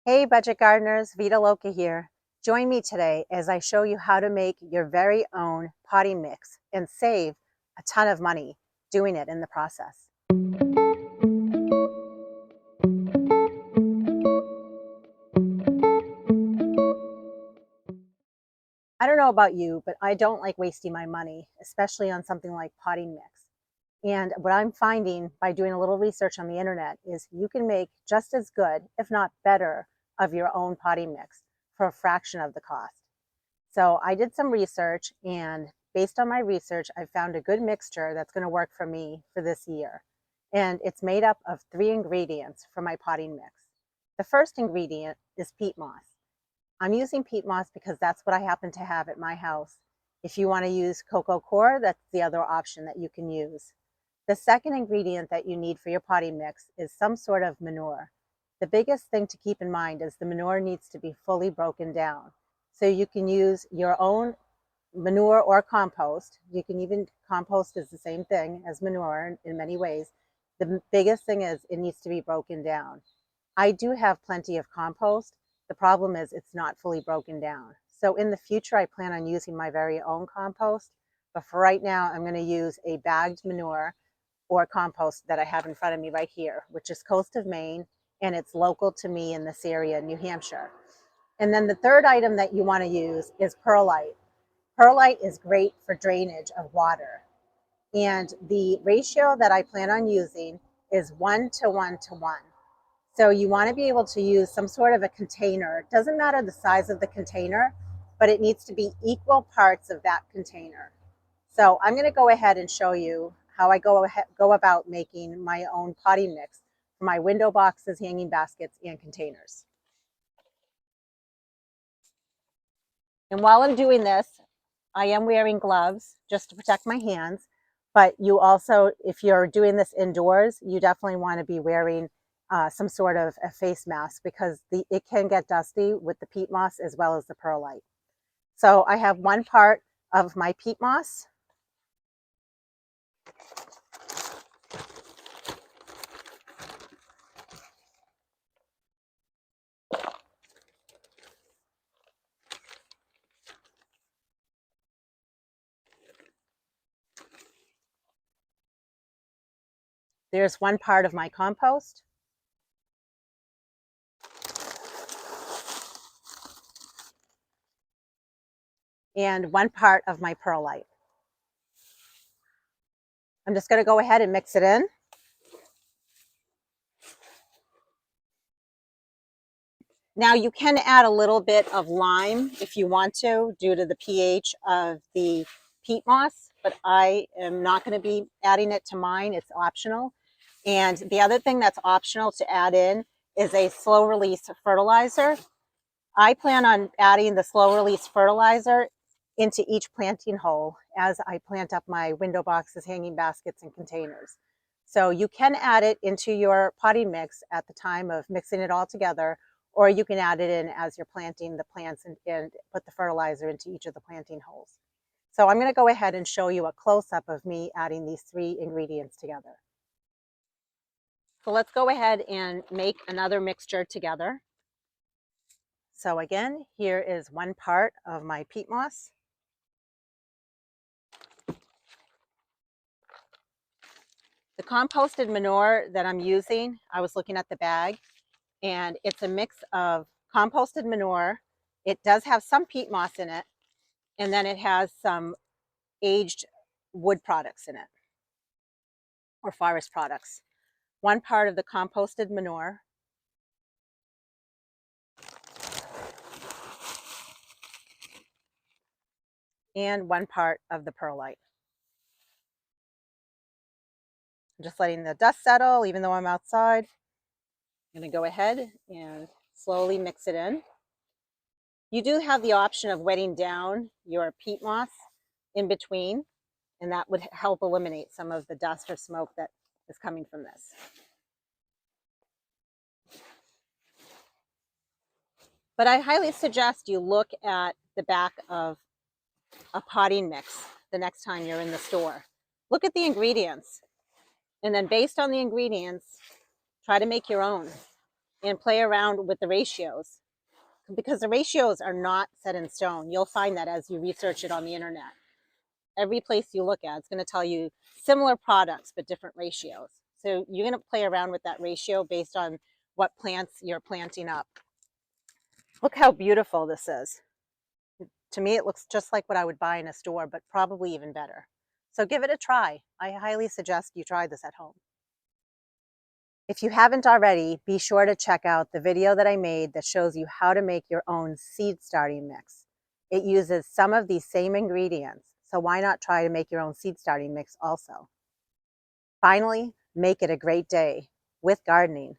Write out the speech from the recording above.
Hey budget gardeners, Vita Loca here. Join me today as I show you how to make your very own potting mix and save a ton of money doing it in the process. I don't know about you, but I don't like wasting my money, especially on something like potting mix. And what I'm finding by doing a little research on the internet is you can make just as good, if not better, of your own potting mix for a fraction of the cost. So I did some research, and based on my research, I found a good mixture that's going to work for me for this year. And it's made up of 3 ingredients for my potting mix. The first ingredient is peat moss. I'm using peat moss because that's what I happen to have at my house. If you want to use coco coir, that's the other option that you can use. The second ingredient that you need for your potting mix is some sort of manure. The biggest thing to keep in mind is the manure needs to be fully broken down. So you can use your own manure or compost. You can even, compost is the same thing as manure in many ways. The biggest thing is it needs to be broken down. I do have plenty of compost. The problem is it's not fully broken down. So in the future, I plan on using my very own compost. But for right now, I'm going to use a bagged manure or compost that I have in front of me right here, which is coast of Maine, and it's local to me in this area, New Hampshire. And then the third item that you want to use is perlite. Perlite is great for drainage of water. And the ratio that I plan on using is 1 to 1 to 1. So you want to be able to use some sort of a container. It doesn't matter the size of the container, but it needs to be equal parts of that container. So I'm going to go ahead and show you how I go about making my own potting mix for my window boxes, hanging baskets, and containers. And while I'm doing this, I am wearing gloves just to protect my hands. But you also, if you're doing this indoors, you definitely want to be wearing some sort of a face mask because it can get dusty with the peat moss as well as the perlite. So I have 1 part of my peat moss. There's 1 part of my compost. And 1 part of my perlite. I'm just going to go ahead and mix it in. Now you can add a little bit of lime if you want to, due to the pH of the peat moss, but I am not going to be adding it to mine. It's optional. And the other thing that's optional to add in is a slow release fertilizer. I plan on adding the slow release fertilizer into each planting hole as I plant up my window boxes, hanging baskets, and containers. So you can add it into your potting mix at the time of mixing it all together, or you can add it in as you're planting the plants and put the fertilizer into each of the planting holes. So I'm going to go ahead and show you a close-up of me adding these 3 ingredients together. So let's go ahead and make another mixture together. So again, here is 1 part of my peat moss. The composted manure that I'm using, I was looking at the bag, and it's a mix of composted manure. It does have some peat moss in it, and then it has some aged wood products in it, or forest products. 1 part of the composted manure. And 1 part of the perlite. I'm just letting the dust settle, even though I'm outside. I'm going to go ahead and slowly mix it in. You do have the option of wetting down your peat moss in between, and that would help eliminate some of the dust or smoke that is coming from this. But I highly suggest you look at the back of a potting mix the next time you're in the store. Look at the ingredients, and then based on the ingredients, try to make your own. and play around with the ratios, because the ratios are not set in stone. You'll find that as you research it on the internet. Every place you look at, it's going to tell you similar products but different ratios. So you're going to play around with that ratio based on what plants you're planting up. Look how beautiful this is. To me, it looks just like what I would buy in a store, but probably even better. So give it a try. I highly suggest you try this at home. If you haven't already, be sure to check out the video that I made that shows you how to make your own seed starting mix. It uses some of these same ingredients, so why not try to make your own seed starting mix also? Finally, make it a great day with gardening.